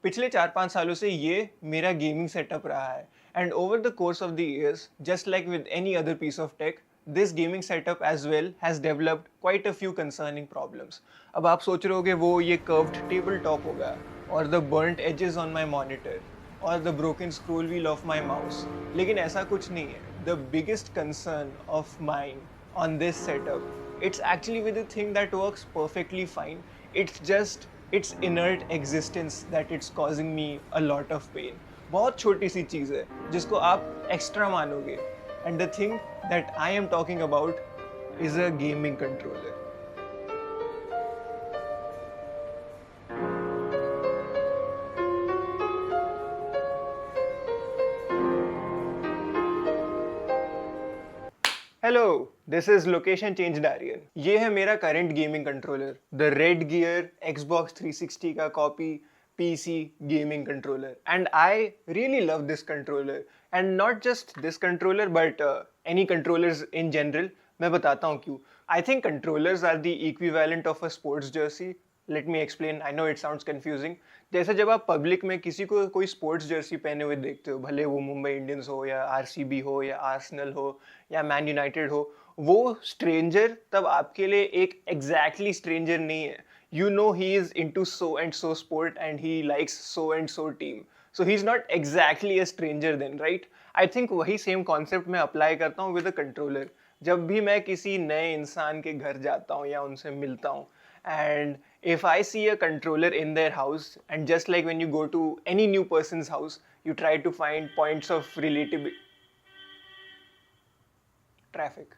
पिछले 4-5 सालों से ये मेरा गेमिंग सेटअप रहा है and over the course of the years just like with any other piece of tech this gaming setup as well has developed quite a few concerning problems. अब आप सोच रहे होगे वो ये कर्व्ड टेबल टॉप होगा और the burnt edges on my monitor और the broken scroll wheel of my mouse, लेकिन ऐसा कुछ नहीं है। The biggest concern of mind on this setup, it's actually with a thing that works perfectly fine. It's just its inert existence that it's causing me a lot of pain. बहुत छोटी सी चीज़ है जिसको आप एक्स्ट्रा मानोगे, and the thing that I am talking about is a gaming controller. Hello, this is location change Darian. ये है मेरा current gaming controller, the red gear Xbox 360 का copy PC gaming controller, and I really love this controller and not just this controller but any controllers in general. मैं बताता हूँ क्यों। I think controllers are the equivalent of a sports jersey. Let me explain, I know it sounds confusing. जैसे जब आप public में किसी को कोई स्पोर्ट्स जर्सी पहने हुए देखते हो, भले वो मुंबई इंडियंस हो या आरसीबी हो या आर्सेनल हो या मैन यूनाइटेड हो, वो स्ट्रेंजर तब आपके लिए एक एग्जैक्टली स्ट्रेंजर नहीं है। You know he is into so and so sport and he likes so and so team, so he is not exactly a stranger then, right? I think वही same concept मैं apply करता हूँ with a controller. जब भी मैं किसी नए इंसान के घर जाता हूँ या उनसे मिलता हूँ, and if I see a controller in their house, and just like when you go to any new person's house, you try to find points of relatability. Traffic,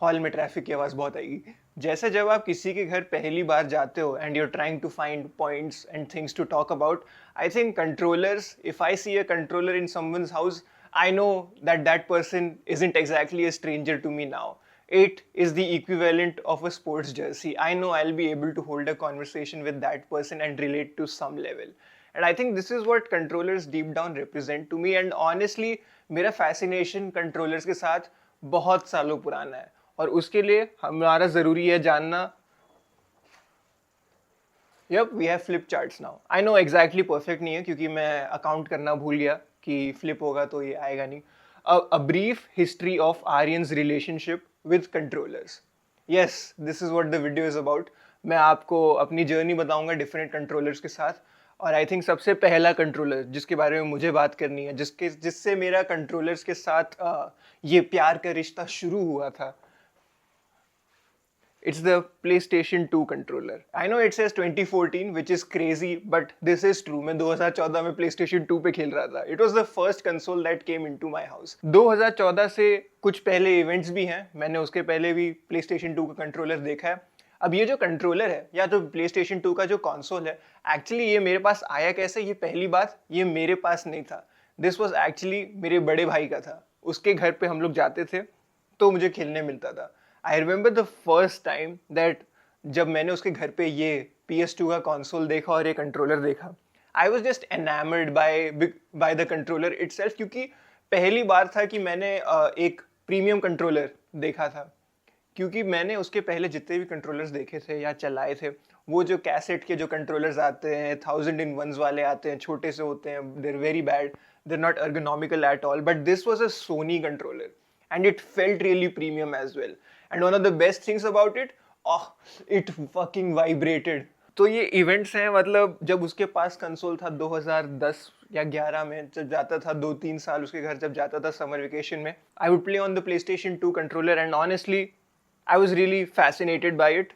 hall में ट्रैफिक की आवाज़ बहुत आएगी। जैसे जब आप किसी के घर पहली बार जाते हो and you are trying to find points and things to talk about, I think controllers, if I see a controller in someone's house, I know that that person isn't exactly a stranger to me now. It is the equivalent of a sports jersey. I know I'll be able to hold a conversation with that person and relate to some level. And I think this is what controllers deep down represent to me. And honestly, मेरा fascination controllers के साथ बहुत सालों पुराना है और उसके लिए हमारा ज़रूरी है जानना। Yep, we have flip charts now. I know exactly perfect नहीं है क्योंकि मैं अकाउंट करना भूल गया कि फ्लिप होगा तो ये आएगा नहीं। A brief history of Aryan's relationship with controllers. Yes, this is what the video is about. मैं आपको अपनी जर्नी बताऊंगा डिफरेंट कंट्रोलर्स के साथ, और आई थिंक सबसे पहला कंट्रोलर जिसके बारे में मुझे बात करनी है, जिससे मेरा कंट्रोलर्स के साथ ये प्यार का रिश्ता शुरू हुआ था, it's the PlayStation 2 controller. I know it says 2014, which is crazy, but this is true. मैं 2014 में PlayStation 2 पे खेल रहा था. It was the first console that came into my house. 2014 से कुछ पहले इवेंट्स भी हैं. मैंने उसके पहले भी PlayStation 2 का कंट्रोलर देखा है. अब ये जो कंट्रोलर है या तो PlayStation 2 का जो कंसोल है, एक्चुअली ये मेरे पास आया कैसे? ये पहली बात, ये मेरे पास नहीं था. दिस वॉज एक्चुअली मेरे बड़े भाई का था. उसके घर पे हम लोग जाते थे तो मुझे खेलने मिलता था. I remember the first time that जब मैंने उसके घर पे ये PS2 का कंसोल देखा और ये कंट्रोलर देखा, I was just enamoured by the controller itself, क्योंकि पहली बार था कि मैंने एक प्रीमियम कंट्रोलर देखा था। क्योंकि मैंने उसके पहले जितने भी कंट्रोलर्स देखे थे या चलाए थे, वो जो कैसेट के जो कंट्रोलर्स आते हैं 1000-in-1s वाले आते हैं, छोटे से होते हैं, they're very bad, they're not ergonomical at all, but this was a Sony controller and it felt really premium as well. And one of the best things about it, oh, it fucking vibrated. तो ये events हैं, मतलब जब उसके पास console था 2010 या 11 में, जब जाता था 2-3 साल उसके घर जब जाता था समर वेकेशन में, I would play on the PlayStation 2 controller and honestly I was really fascinated by it.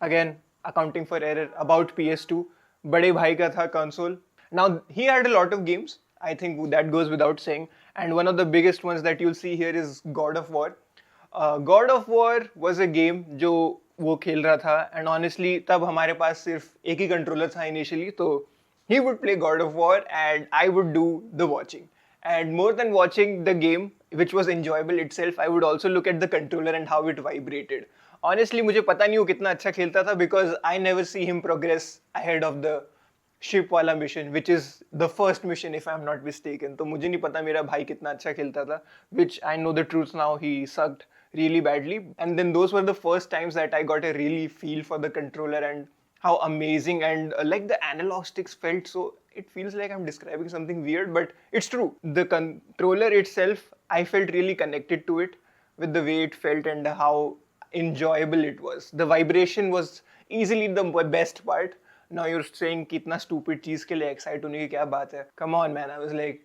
Again, accounting for error about PS2, बड़े भाई का था console. Now he had a lot of games. I think that goes without saying. And one of the biggest ones that you'll see here is God of War. God of War was a game जो वो खेल रहा था, and honestly तब हमारे पास सिर्फ एक ही controller था initially, तो he would play God of War and I would do the watching. And more than watching the game, which was enjoyable itself, I would also look at the controller and how it vibrated. Honestly, मुझे पता नहीं वो कितना अच्छा खेलता था, because I never see him progress ahead of the ship वाला mission, which is the first mission if I'm not mistaken. तो मुझे नहीं पता मेरा भाई कितना अच्छा खेलता था, which I know the truth now, he sucked really badly. And then those were the first times that I got a really feel for the controller and how amazing and like the analog sticks felt. So it feels like I'm describing something weird, but it's true. The controller itself, I felt really connected to it with the way it felt and how enjoyable it was. The vibration was easily the best part. Now you're saying कितना stupid चीज के लिए excite होने की क्या बात है? Come on man, I was like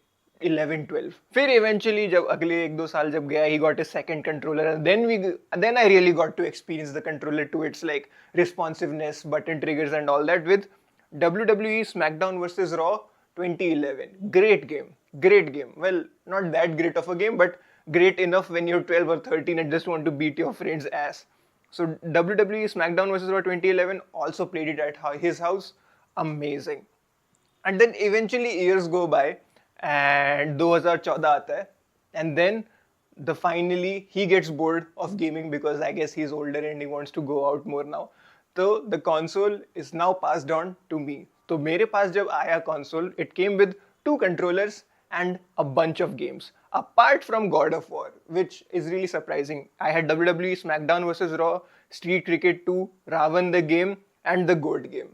11, 12. फिर eventually जब अगले 1-2 साल जब गया, he got a second controller, and then I really got to experience the controller to its like responsiveness, button triggers and all that with WWE SmackDown vs Raw 2011. Great game, great game. Well, not that great of a game, but great enough when you're 12 or 13 and just want to beat your friend's ass. So WWE SmackDown vs Raw 2011, also played it at his house. Amazing. And then eventually years go by and 2014 आता है, and then finally he gets bored of gaming because I guess he's older and he wants to go out more now. So the console is now passed on to me. तो मेरे पास जब आया console, it came with 2 controllers and a bunch of games apart from God of War, which is really surprising. I had WWE SmackDown vs Raw, Street Cricket 2, Ravan the game, and the GOAT game.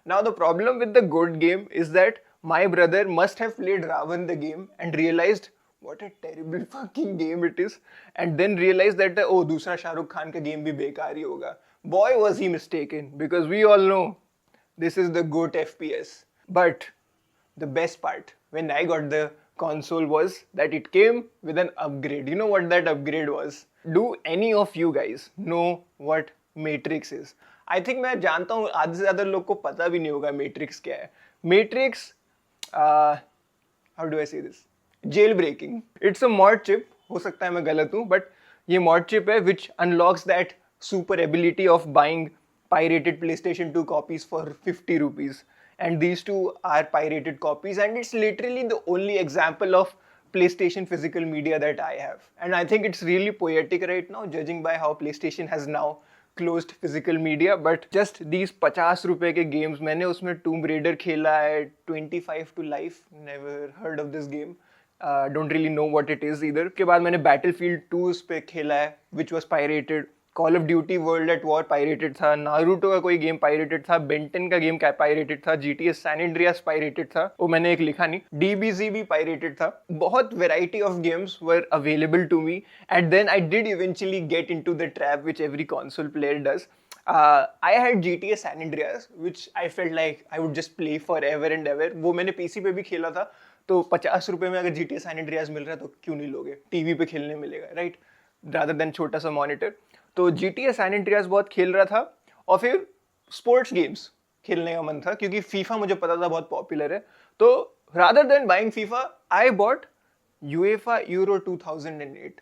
Now the problem with the GOAT game is that my brother must have played Ravan the game and realized what a terrible fucking game it is, and then realized that oh, दूसरा शाहरुख खान का game भी बेकार ही होगा. Boy was he mistaken, because we all know this is the GOAT FPS. But the best part when I got the console was that it came with an upgrade. You know what that upgrade was? Do any of you guys know what Matrix is? I think मैं जानता हूँ आधे से ज़्यादा लोग को पता भी नहीं होगा Matrix क्या है. Matrix, how do I say this? Jailbreaking. It's a mod chip. हो सकता है मैं गलत हूँ, but ये mod chip है which unlocks that super ability of buying pirated PlayStation 2 copies for 50 rupees. And these two are pirated copies, and it's literally the only example of PlayStation physical media that I have. And I think it's really poetic right now, judging by how PlayStation has now closed physical media. But just these 50 रुपए के games, मैंने उसमें Tomb Raider खेला है, 25 to Life, never heard of this game. Don't really know what it is either. के बाद मैंने Battlefield 2 उस पे खेला है, which was pirated. Call of Duty World at War pirated था, Naruto का कोई गेम pirated था, Benton का गेम pirated था, GTA San Andreas pirated था, वो मैंने एक लिखा नहीं, DBZ भी pirated था. बहुत variety of games were available to me, and then I did eventually get into the trap which every console player does. I had GTA San Andreas, which I felt like I would just play forever and ever. वो मैंने PC पे भी खेला था, तो 50 रुपए में अगर GTA San Andreas मिल रहा है तो क्यों नहीं लोगे? टीवी पे खेलने मिलेगा, right? Rather than छोटा सा monitor. तो GTA San Andreas बहुत खेल रहा था, और फिर स्पोर्ट्स गेम्स खेलने का मन था क्योंकि फीफा मुझे पता था बहुत पॉपुलर है. तो rather than buying FIFA, I bought UEFA Euro 2008.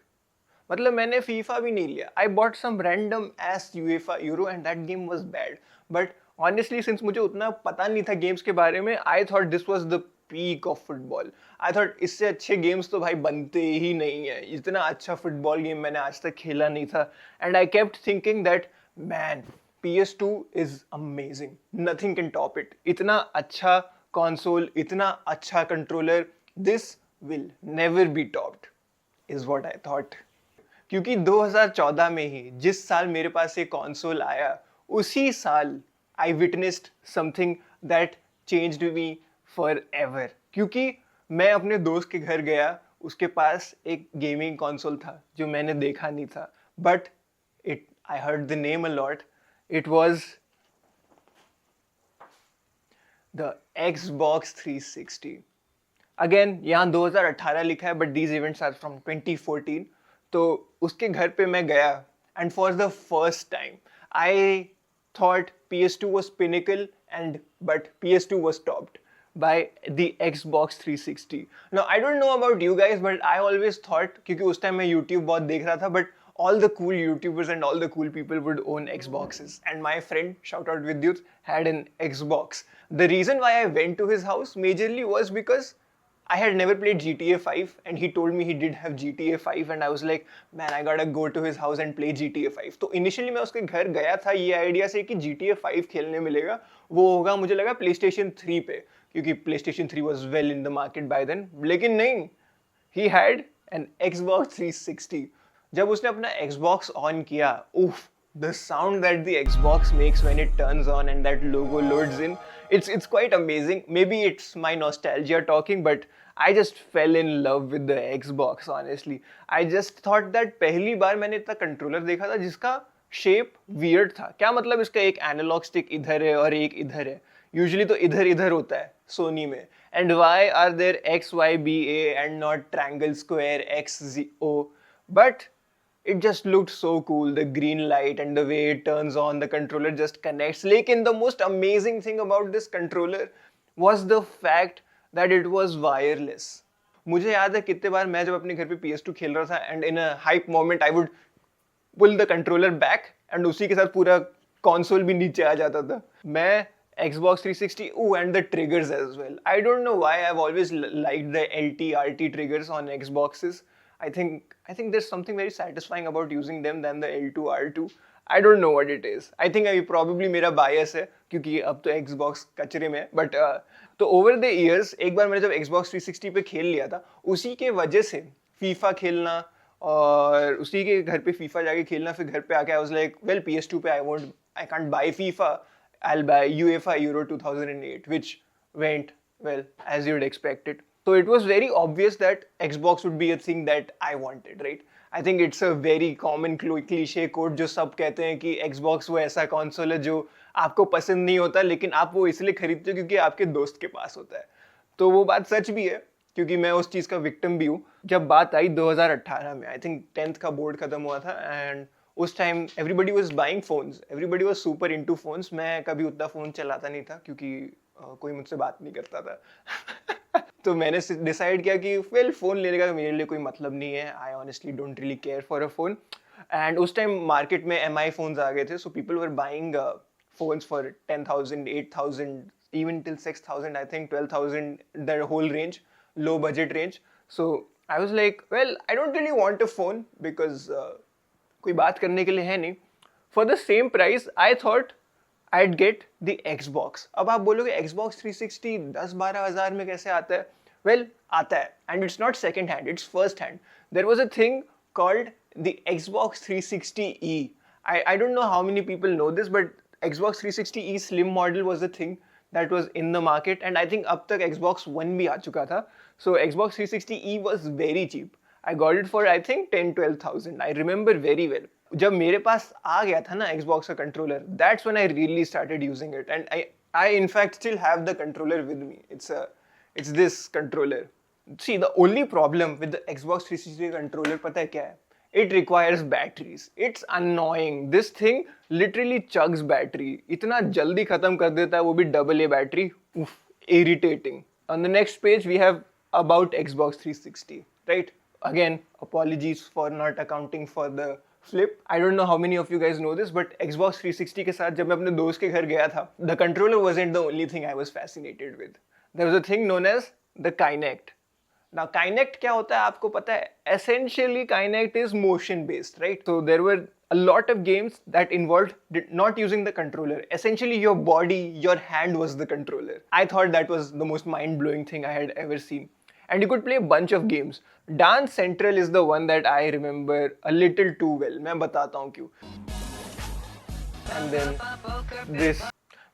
मतलब मैंने फीफा भी नहीं लिया. I bought some random ass UEFA Euro and that game was bad. But honestly, since मुझे उतना पता नहीं था गेम्स के बारे में, I thought this was the peak of football. I thought इससे अच्छे गेम्स तो भाई बनते ही नहीं है. इतना अच्छा फुटबॉल गेम मैंने आज तक खेला नहीं था. And I kept thinking that man, PS2 is amazing. Nothing can top it. इतना अच्छा console, इतना अच्छा controller, this will never be topped, is what I thought. क्योंकि 2014 में ही जिस साल मेरे पास ये console आया, उसी साल I witnessed something that changed me forever. क्योंकि मैं अपने दोस्त के घर गया, उसके पास एक गेमिंग कंसोल था जो मैंने देखा नहीं था, but I heard the name a lot. It was the Xbox 360. Again, यहाँ 2018 लिखा है, but these events are from 2014. तो उसके घर पे मैं गया, and for the first time, I thought PS2 was pinnacle, but PS2 was topped by the Xbox 360. Now, I don't know about you guys, but I always thought, क्योंकि उस time मैं YouTube बहुत देख रहा था, but all the cool YouTubers and all the cool people would own Xboxes. And my friend, shout out Vidyut, had an Xbox. The reason why I went to his house majorly was because I had never played GTA 5 and he told me he did have GTA 5 and I was like, man, I gotta go to his house and play GTA 5. तो initially मैं उसके घर गया था ये idea से कि GTA 5 खेलने मिलेगा, वो होगा मुझे लगा PlayStation 3 पे, क्योंकि PlayStation 3 was well in the market by then. लेकिन नहीं, he had an Xbox 360. जब उसने अपना Xbox ऑन किया, उफ, The sound that the Xbox makes when it turns on and that logo loads in, it's quite amazing. Maybe it's my nostalgia talking, but I just fell in love with the Xbox, honestly. I just thought that पहली बार मैंने इतना controller देखा था जिसका shape weird था. क्या मतलब इसका एक एनालॉग स्टिक इधर है और एक इधर है. यूजुअली तो इधर इधर होता है सोनी में. And why are there X Y B A and not triangle square X O. But it just looked so cool, the green light and the way it turns on, the controller just connects. Lekin the most amazing thing about this controller was the fact that it was wireless. मुझे याद है कितने बार मैं जब अपने घर पे PS2 खेल रहा था and in a hype moment I would pull the controller back and उसी के साथ पूरा console भी नीचे आ जाता था. मैं Xbox 360, and the triggers as well. I don't know why I've always liked the LT, RT triggers on Xboxes. I think there's something very satisfying about using them than the L2, R2. I don't know what it is. I think probably मेरा bias है क्योंकि अब तो Xbox कचरे में है. But तो over the years एक बार मैंने जब Xbox 360 पे खेल लिया था, उसी के वजह से FIFA खेलना और उसी के घर पे FIFA जाके खेलना, फिर घर पे आके I was like, well PS2 पे I can't buy FIFA. I'll buy UEFA Euro 2008, which went well as you'd expect it. So it was very obvious that Xbox would be a thing that I wanted, right? I think it's a very common cliche quote जो सब कहते हैं कि Xbox वो ऐसा console है जो आपको पसंद नहीं होता लेकिन आप वो इसलिए खरीदते हो क्योंकि आपके दोस्त के पास होता है. तो वो बात सच भी है क्योंकि मैं उस चीज़ का विक्टिम भी हूँ. जब बात आई 2018 में, आई थिंक 10th का बोर्ड खत्म हुआ था एंड उस time everybody was buying phones, everybody was super into phones. मैं कभी उतना फ़ोन चलाता नहीं था क्योंकि कोई मुझसे बात नहीं करता था. तो मैंने डिसाइड किया कि वेल फ़ोन लेने का मेरे लिए कोई मतलब नहीं है. I honestly don't really care for a phone. And उस टाइम मार्केट में MI फ़ोन्स आ गए थे, so people were buying phones for 10,000, 8,000, even till 6,000, I think 12,000, the whole range, low budget range. So I was like, well, I don't really want a phone because कोई बात करने के लिए है नहीं. For the same price, I thought I'd get the Xbox. अब आप बोलोगे Xbox 360 10-12 हज़ार में कैसे आता है? Well, आता है. And it's not second hand, it's first hand. There was a thing called the Xbox 360e. I don't know how many people know this, but Xbox 360e slim model was a thing that was in the market, and I think अब तक Xbox One भी आ चुका था. So Xbox 360e was very cheap. I got it for I think 10-12,000. I remember very well. जब मेरे पास आ गया था ना Xbox का controller, that's when I really started using it, and I in fact still have the controller with me. It's this controller. See, the only problem with the Xbox 360 controller पता है क्या है? It requires batteries. It's annoying. This thing literally chugs battery. इतना जल्दी खत्म कर देता है वो भी AA battery. Oof, irritating. On the next page we have about Xbox 360, right? Again, apologies for not accounting for the flip. I don't know how many of you guys know this, but Xbox 360 के साथ जब मैं अपने दोस्त के घर गया था, the controller wasn't the only thing I was fascinated with. There was a thing known as the Kinect. Now, Kinect क्या होता है आपको पता है? Essentially, Kinect is motion based, right? So there were a lot of games that involved not using the controller. Essentially, your body, your hand was the controller. I thought that was the most mind-blowing thing I had ever seen. And you could play a bunch of games. Dance Central is the one that I remember a little too well. मैं बताता हूँ क्यों. And then this.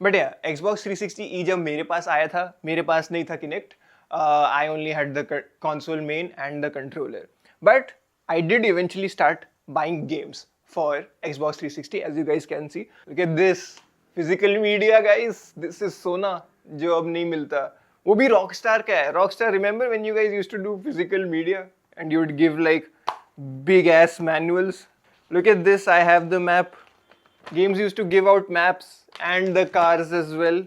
But yeah, Xbox 360e जब मेरे पास आया था, मेरे पास नहीं था Kinect. I only had the console main and the controller. But I did eventually start buying games for Xbox 360, as you guys can see. Look at this. Physical media, guys. This is Sona, जो अब नहीं मिलता. वो भी Rockstar का है. Rockstar, remember when you guys used to do physical media and you would give like big ass manuals? Look at this, I have the map. Games used to give out maps and the cars as well.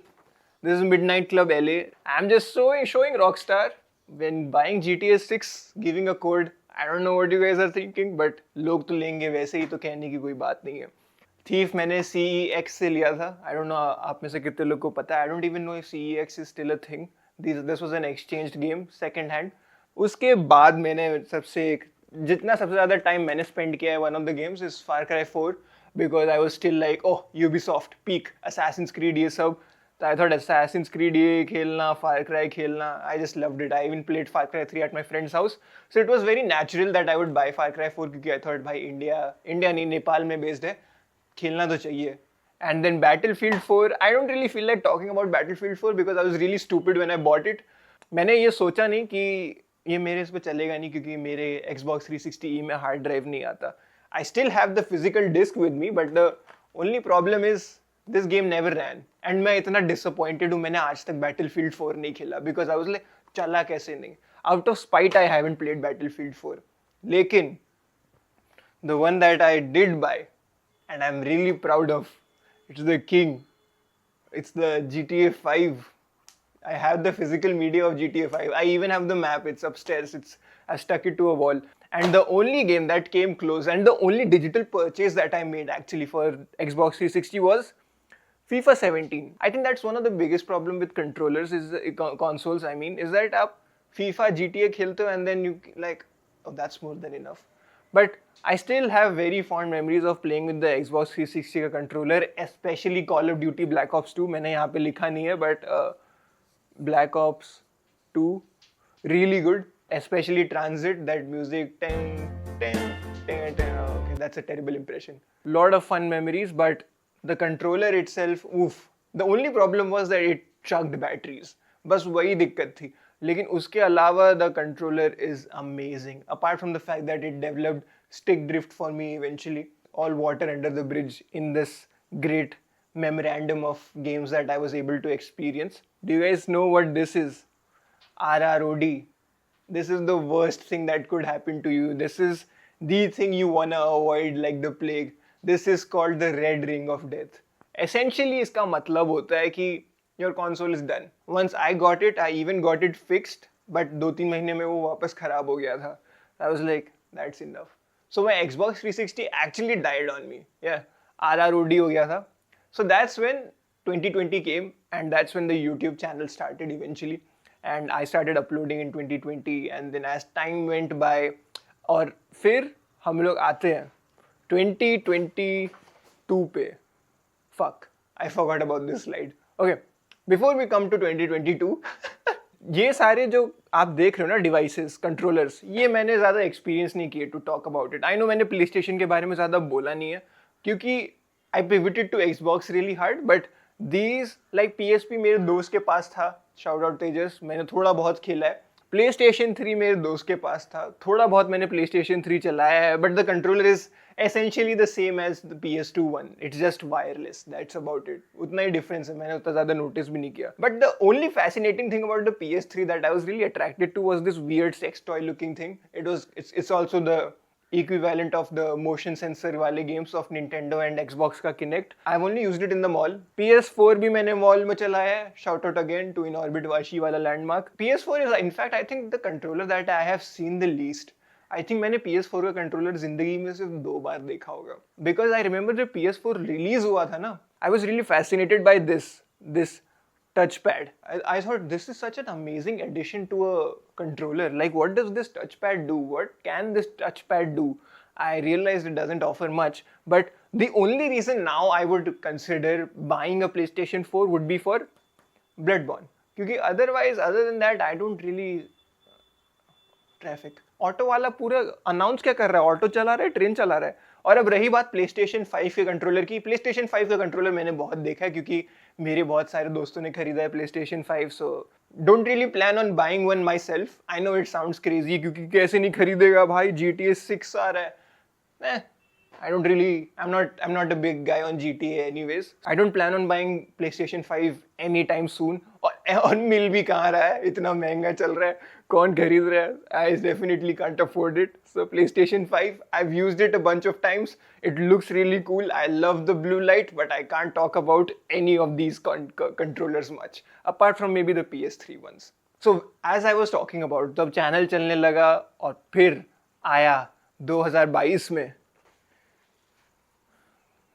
This is Midnight Club LA. I'm just showing Rockstar when buying GTA 6, giving a code. I don't know what you guys are thinking, but लोग तो लेंगे वैसे ही, तो कहने की कोई बात नहीं है. Thief मैंने CEX से लिया था. I don't know आप में से कितने लोग को पता है. I don't even know if CEX is still a thing. This was an exchanged game, second hand. उसके बाद मैंने जितना सबसे ज़्यादा टाइम मैंने स्पेंड किया है one of the games is Far Cry 4, because I was still like, oh, Ubisoft, peak, Assassin's Creed ये सब. So I thought Assassin's Creed ये खेलना, Far Cry खेलना, I just loved it. I even played Far Cry 3 at my friend's house. So it was very natural that I would buy Far Cry 4 क्योंकि I thought भाई India नहीं नेपाल में based है. खेलना तो चाहिए. And then Battlefield 4, I don't really feel like talking about Battlefield 4 because I was really stupid when I bought it. मैंने ये सोचा नहीं कि ये मेरे इस पे चलेगा नहीं क्योंकि मेरे Xbox 360e में हार्ड ड्राइव नहीं आता. I still have the physical disc with me, but the only problem is this game never ran. And मैं इतना disappointed हूँ, मैंने आज तक Battlefield 4 नहीं खेला because I was like, चला कैसे नहीं. Out of spite, I haven't played Battlefield 4. लेकिन the one that I did buy, and I'm really proud of, it's the king. It's the GTA 5. I have the physical media of GTA 5. I even have the map. It's upstairs. I stuck it to a wall. And the only game that came close, and the only digital purchase that I made actually for Xbox 360 was FIFA 17. I think that's one of the biggest problem with controllers is consoles. I mean, is that आप FIFA, GTA खेलते हो and then you like, oh, that's more than enough. But I still have very fond memories of playing with the Xbox 360 का controller, especially Call of Duty Black Ops 2. मैंने यहाँ पे लिखा नहीं है, but Black Ops 2, really good. Especially Transit, that music, ten, ten, ten, ten. Okay, that's a terrible impression. Lot of fun memories, but the controller itself, oof. The only problem was that it chugged batteries. बस वही दिक्कत थी. लेकिन उसके अलावा the controller is amazing. Apart from the fact that it developed stick drift for me eventually, all water under the bridge in this great memorandum of games that I was able to experience. Do you guys know what this is? RROD. This is the worst thing that could happen to you. This is the thing you wanna avoid like the plague. This is called the red ring of death. Essentially, इसका मतलब होता है कि your console is done. Once I got it, I even got it fixed, but 2-3 महीने में वो वापस खराब हो गया था. I was like, that's enough. So my Xbox 360 actually died on me. Yeah, RROD हो गया था. So that's when 2020 came, and that's when the YouTube channel started eventually. And I started uploading in 2020, and then as time went by, और फिर हम लोग आते हैं 2022 पे. Fuck, I forgot about this slide. Okay, before we come to 2022, ये सारे जो आप देख रहे हो ना डिवाइसेस, कंट्रोलर्स, ये मैंने ज़्यादा एक्सपीरियंस नहीं किए to talk about it. I know मैंने प्ले स्टेशन के बारे में ज़्यादा बोला नहीं है क्योंकि I pivoted to Xbox really hard, but these like PSP मेरे दोस्त के पास था, शाउट आउट तेजस, मैंने थोड़ा बहुत खेला है. प्ले स्टेशन 3 मेरे दोस्त के पास था, थोड़ा बहुत मैंने प्ले स्टेशन 3 चलाया है, but the controller is essentially the same as the PS2 one. It's just wireless. That's about it. उतना ही difference है, मैंने उतना ज़्यादा notice भी नहीं किया. But the only fascinating thing about the PS3 that I was really attracted to was this weird sex toy looking thing. It's also the equivalent of the motion sensor वाले games of Nintendo and Xbox का Kinect. I've only used it in the mall. PS4 भी मैंने mall में चलाया है. Shout out again to Inorbit Vashi वाला landmark. PS4 is in fact I think the controller that I have seen the least. I think मैंने PS4 का controller जिंदगी में सिर्फ 2 बार देखा होगा. बिकॉज आई रिमेंबर जब PS4 रिलीज हुआ था ना, I was really fascinated by this touch pad. I thought this is such an amazing addition to a controller. Like, what does this touch pad do? What can this touch pad do? I realized it doesn't offer much. But the only reason now I would consider buying a PlayStation 4 would be for Bloodborne. क्योंकि otherwise, other than that, I don't really... traffic auto वाला पूरा announce क्या कर रहा है, auto चला रहा है, ट्रेन चला रहा है. और अब रही बात PlayStation 5 के कंट्रोलर की, PlayStation 5 का कंट्रोलर मैंने बहुत देखा है क्योंकि मेरे बहुत सारे दोस्तों ने खरीदा है PlayStation 5. So don't really plan on buying one my self. I know it sounds crazy क्योंकि कैसे नहीं खरीदेगा भाई, GTA 6 आ रहा है. I'm not a big guy on GTA anyways. I don't plan on buying PlayStation 5 anytime soon. और मिल भी कहाँ रहा है, इतना महंगा चल रहा है, कौन खरीद रहा है? I definitely can't afford it. So PlayStation 5, I've used it a bunch of times. It looks really cool. I love the blue light, but I can't talk about any of these controllers much, apart from maybe the PS3 ones. So as I was talking about, तब channel चलने लगा और फिर आया 2022 में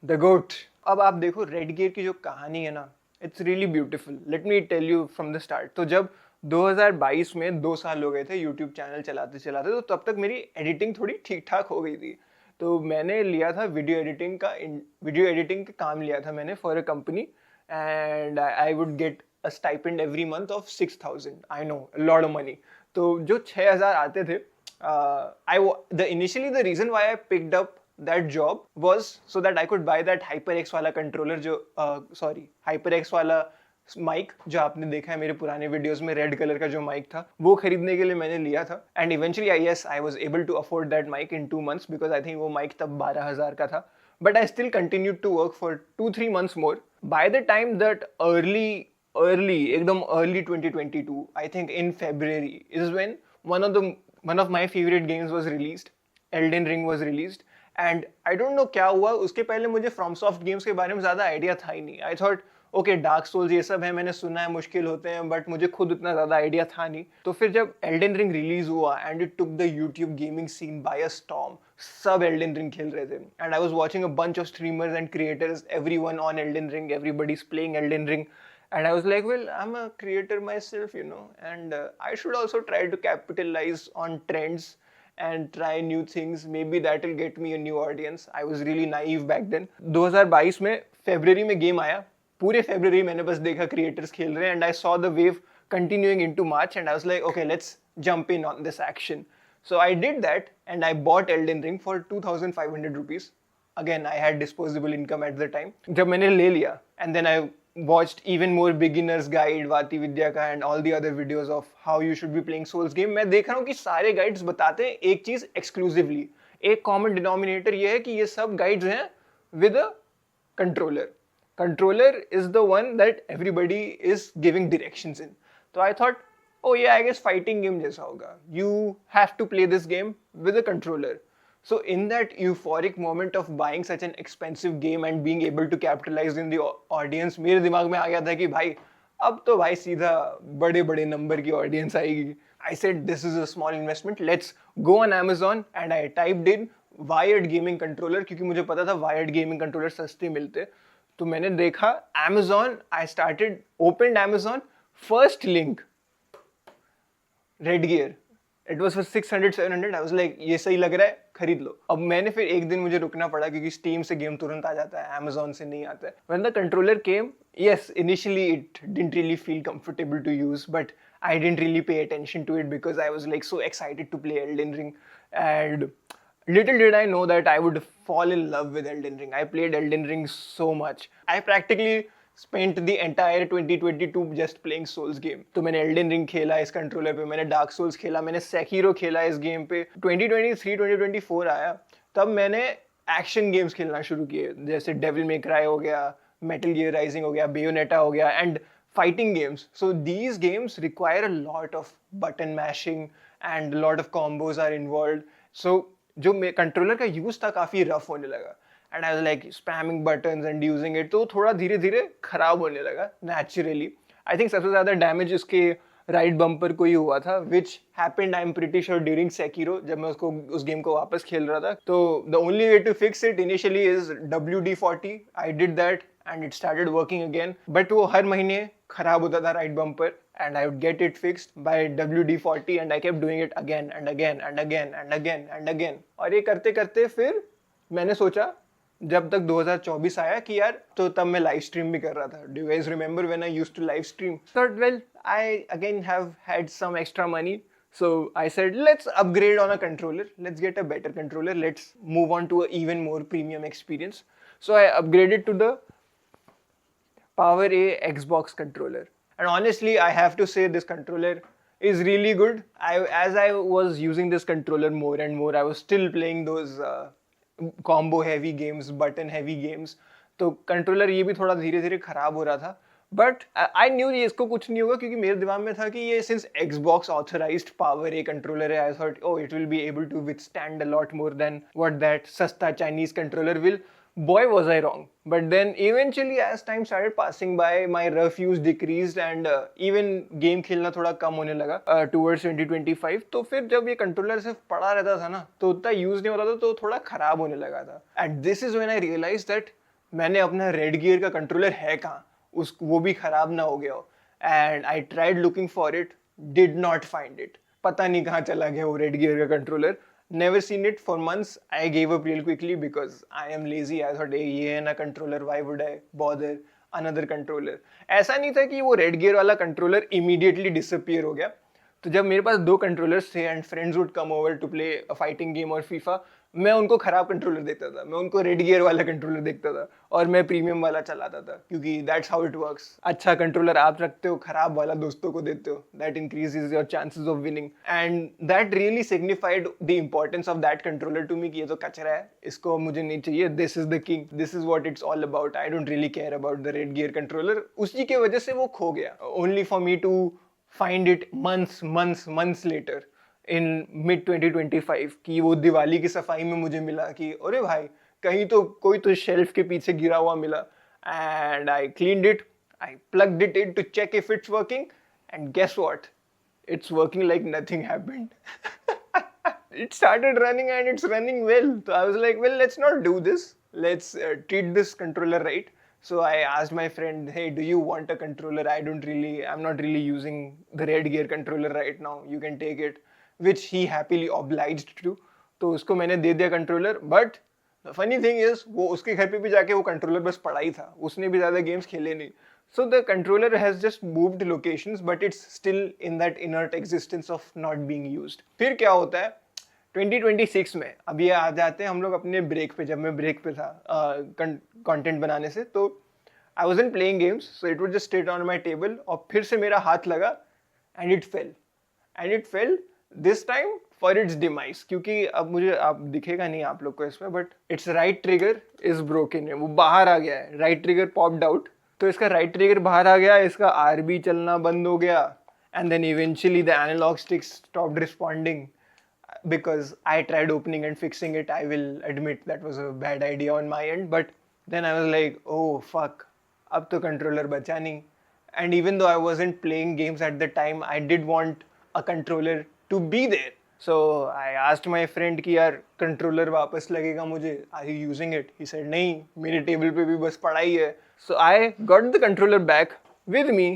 the गोट. अब आप देखो रेड गियर की जो कहानी है ना, it's really beautiful. Let me tell you from the start. तो जब 2022 में 2 साल हो गए थे यूट्यूब चैनल चलाते चलाते, तो तब तक मेरी एडिटिंग थोड़ी ठीक ठाक हो गई थी. तो मैंने लिया था वीडियो एडिटिंग का काम लिया था मैंने for a company, and I would get a stipend every month of 6,000. I know, lot of money. तो जो 6,000 आते थे, initially the reason why I picked up that job was so that I could buy that HyperX वाला controller जो HyperX वाला mic जो आपने देखा है मेरे पुराने वीडियोस में, रेड कलर का जो माइक था, वो खरीदने के लिए मैंने लिया था. And eventually I was able to afford that mic in 2 months because I think वो माइक तब 12,000 का था. But I still continued to work for 2-3 months more. By the time that एकदम early 2022, I think in February is when one of my favorite games was released. Elden Ring was released. And I don't know क्या हुआ, उसके पहले मुझे from soft games के बारे में ज़्यादा आइडिया था ही नहीं. I thought okay Dark Souls ये सब है, मैंने सुना है मुश्किल होते हैं, बट मुझे खुद उतना ज़्यादा आइडिया था नहीं. तो फिर जब एल्डन रिंग रिलीज हुआ and it took the YouTube gaming scene by a storm, सब एल्डन रिंग खेल रहे थे. And I was watching a bunch of streamers and creators, everyone on Elden Ring, everybody is playing Elden Ring. And I was like, well, I'm a creator myself, and I should also try to capitalize on trends and try new things. Maybe that will get me a new audience. I was really naive back then. 2022 में February में game आया. पूरे February मैंने बस देखा creators खेल रहे हैं, and I saw the wave continuing into March, and I was like, okay, let's jump in on this action. So I did that, and I bought Elden Ring for 2,500 rupees. Again, I had disposable income at the time. जब मैंने ले लिया, and then I watched even more beginners guide, Vati Vidya का and all the other videos of how you should be playing Souls game. मैं देख रहा हूँ कि सारे guides बताते हैं एक चीज exclusively. एक common denominator ये है कि ये सब guides हैं with a controller. Controller is the one that everybody is giving directions in. So I thought, oh yeah, I guess fighting game जैसा होगा. You have to play this game with a controller. So in that euphoric moment of buying such an expensive game and being able to capitalize in the audience, मेरे दिमाग में आ गया था कि भाई अब तो भाई सीधा बड़े बड़े नंबर की ऑडियंस आएगी. I said this is a small investment, let's go on Amazon, and I typed in wired gaming controller क्योंकि मुझे पता था wired gaming controller सस्ते मिलते. तो मैंने देखा Amazon, I opened Amazon, first link Redgear. It was for 600-700. I was like, ये सही लग रहा है, खरीद लो. अब मैंने फिर एक दिन मुझे रुकना पड़ा क्योंकि Steam से गेम तुरंत आ जाता है, Amazon से नहीं आता है. When the controller came, yes, initially it didn't really feel comfortable to use, but I didn't really pay attention to it because I was like so excited to play Elden Ring. And little did I know that I would fall in love with Elden Ring. I played Elden Ring so much. I practically spent the entire 2022 just playing Souls game. तो मैंने Elden Ring खेला इस controller पे, मैंने Dark Souls खेला, मैंने Sekiro खेला इस गेम पे. 2023-2024 आया, तब मैंने एक्शन गेम्स खेलना शुरू किए, जैसे Devil May Cry हो गया, Metal Gear Rising हो गया, Bayonetta हो गया, and fighting games. So these games require a lot of button mashing and a lot of combos are involved. So जो कंट्रोलर का यूज था काफी रफ होने लगा. And I was like spamming buttons and using it, तो थोड़ा धीरे धीरे खराब होने लगा naturally. I think सबसे ज़्यादा डैमेज उसके राइट बम्पर को ही हुआ था, which happened I'm pretty sure during Sekiro, जब मैं उस गेम को वापस खेल रहा था. तो the only way to fix it initially is WD-40. I did that and it started working again. But वो हर महीने खराब होता था right bumper, and I would get it fixed by WD-40, and I kept doing it again and again and again and again and again. और ये करते करते फिर मैंने सोचा जब तक 2024 आया कि यार, तो तब मैं लाइव स्ट्रीम भी कर रहा था. Do you guys remember when I used to live stream? Thought, well, I again have had some extra money, so I said let's upgrade on a controller. Let's get a better controller. Let's move on to an even more premium experience. So I upgraded to the PowerA Xbox controller. And honestly, I have to say this controller is really good. As I was using this controller more and more, I was still playing those combo heavy games, button heavy games. तो controller ये भी थोड़ा धीरे धीरे खराब हो रहा था. बट आई न्यू ये इसको कुछ नहीं होगा क्योंकि मेरे दिमाग में था कि ये since Xbox authorised PowerA controller है, I thought oh it will be able to withstand a lot more than what that सस्ता Chinese controller will. Boy was I wrong. But then eventually as time started passing by, my rough use decreased and even game खेलना थोड़ा कम होने लगा towards 2025. तो फिर जब ये controller सिर्फ पड़ा रहता था ना, तो उतना यूज नहीं होता था, तो थोड़ा खराब होने लगा था. And this is when I realized that मैंने अपना रेड गियर का कंट्रोलर है कहाँ, वो भी खराब ना हो गया हो. And I tried looking for it, did not find it. पता नहीं कहाँ चला गया वो रेड गियर का controller. Never seen it for months. I gave up real quickly because I am lazy. I thought, hey, ये है ना controller, why would I bother another controller? ऐसा नहीं था कि वो रेड गियर वाला कंट्रोलर immediately disappear हो गया. तो जब मेरे पास 2 कंट्रोलर्स थे and friends would come over to play a fighting game or FIFA, मैं उनको खराब कंट्रोलर देखता था, मैं उनको रेड गियर वाला कंट्रोलर देखता था और मैं प्रीमियम वाला चलाता था, क्योंकि दैट्स हाउ इट वर्क्स। अच्छा कंट्रोलर आप रखते हो, खराब वाला दोस्तों को देते हो, that increases your chances of winning. And that really signified the importance of that controller to me कि ये तो कचरा है, इसको मुझे नहीं चाहिए, this is the king, this is what it's all about, I don't really care about the red gear controller. उसी की वजह से वो खो गया, only for me to find it months later in mid 2025 कि वो दिवाली की सफाई में मुझे मिला कि अरे भाई कहीं तो कोई तो शेल्फ के पीछे गिरा हुआ मिला। And I cleaned it, I plugged it in to check if it's working, and guess what, it's working like nothing happened. It started running and it's running well. So I was like, well, let's not do this. Let's treat this controller right. So I asked my friend, hey, do you want a controller? I'm not really using the Red Gear controller right now. You can take it, which he happily obliged to. तो उसको मैंने दे दिया controller, but funny thing is वो उसके घर पे भी जाके वो कंट्रोलर बस पड़ा ही था, उसने भी ज़्यादा गेम्स खेले नहीं। So the controller has just moved locations, but it's still in that inert existence of not being used. फिर क्या होता है 2026 में, अब ये आ जाते हैं हम लोग अपने ब्रेक पे, जब मैं ब्रेक पे था कंटेंट बनाने से, तो I wasn't playing games, so it would just sit on my table, और फिर से मेरा हाथ लगा and it fell this time for its demise, क्योंकि अब मुझे अब दिखेगा नहीं आप लोग को इसमें, but its right trigger is broken है, वो बाहर आ गया है, right trigger popped out, तो इसका राइट ट्रिगर बाहर आ गया, इसका आरबी चलना बंद हो गया, and then eventually the analog stick stopped responding because I tried opening and fixing it. I will admit that was a bad idea on my end, but then I was like, oh fuck, अब तो controller बचा नहीं। And even though I wasn't playing games at the time, I did want a controller to be there. So I asked my friend कि यार controller वापस लगेगा मुझे, are you using it? He said नहीं, मेरे table पे भी बस पड़ा ही है। So I got the controller back with me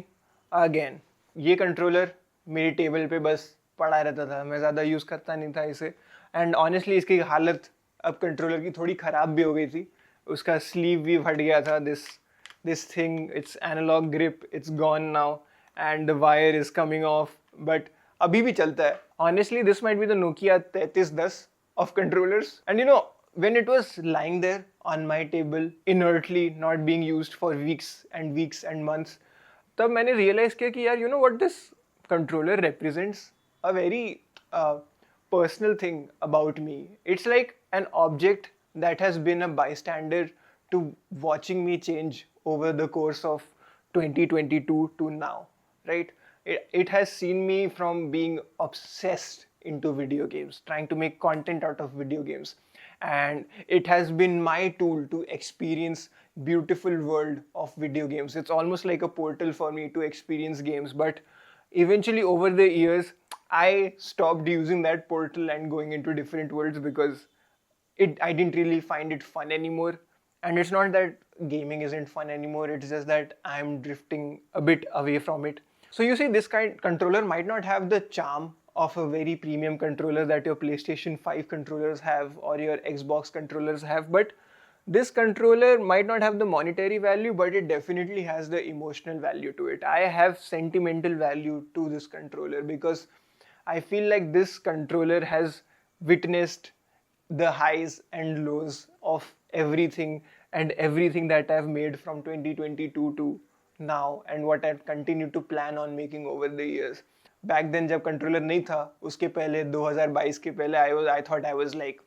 again. ये controller मेरी टेबल पे बस पड़ा रहता था, मैं ज़्यादा यूज़ करता नहीं था इसे। एंड ऑनेस्टली इसकी हालत अब कंट्रोलर की थोड़ी ख़राब भी हो गई थी, उसका स्लीव भी फट गया था, this thing, it's analog grip, it's gone now and the wire is coming off, but अभी भी चलता है। Honestly this might be the Nokia 3310 of controllers, and you know when it was lying there on my table inertly not being used for weeks and months, तब मैंने realize किया कि यार you know what, this controller represents a very personal thing about me. It's like an object that has been a bystander to watching me change over the course of 2022 to now, right? It has seen me from being obsessed into video games, trying to make content out of video games, and it has been my tool to experience beautiful world of video games. It's almost like a portal for me to experience games, but eventually over the years I stopped using that portal and going into different worlds because I didn't really find it fun anymore. And it's not that gaming isn't fun anymore, it's just that I'm drifting a bit away from it. So you see, this kind controller might not have the charm of a very premium controller that your PlayStation 5 controllers have or your Xbox controllers have, but this controller might not have the monetary value, but it definitely has the emotional value to it. I have sentimental value to this controller because I feel like this controller has witnessed the highs and lows of everything that I've made from 2022 to now, and what I've continued to plan on making over the years. Back then जब controller नहीं था, उसके पहले 2022 के पहले I thought I was like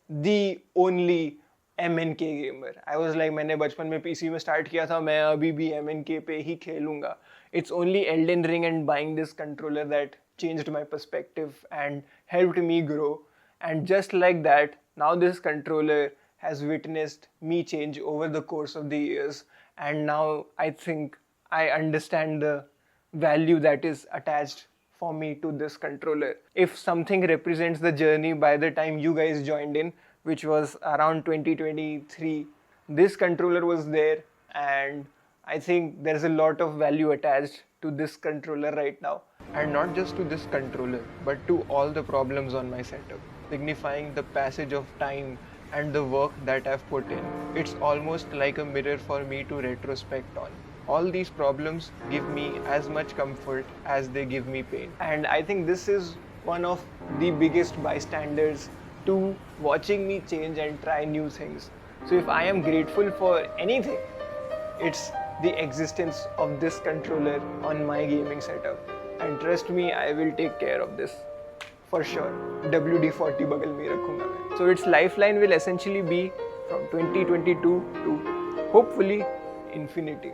the only MNK gamer. I was like, मैंने बचपन में PC में start किया था, मैं अभी भी MNK पे ही खेलूँगा. It's only Elden Ring and buying this controller that changed my perspective and helped me grow. And just like that, now this controller has witnessed me change over the course of the years, and now I think I understand the value that is attached for me to this controller. If something represents the journey by the time you guys joined in, which was around 2023, this controller was there, and I think there's a lot of value attached to this controller right now. And not just to this controller, but to all the problems on my setup, signifying the passage of time and the work that I've put in. It's almost like a mirror for me to retrospect on. All these problems give me as much comfort as they give me pain. And I think this is one of the biggest bystanders to watching me change and try new things. So if I am grateful for anything, it's the existence of this controller on my gaming setup. And trust me, I will take care of this for sure. WD-40 बगल में रखूंगा मैं. So its lifeline will essentially be from 2022 to hopefully infinity.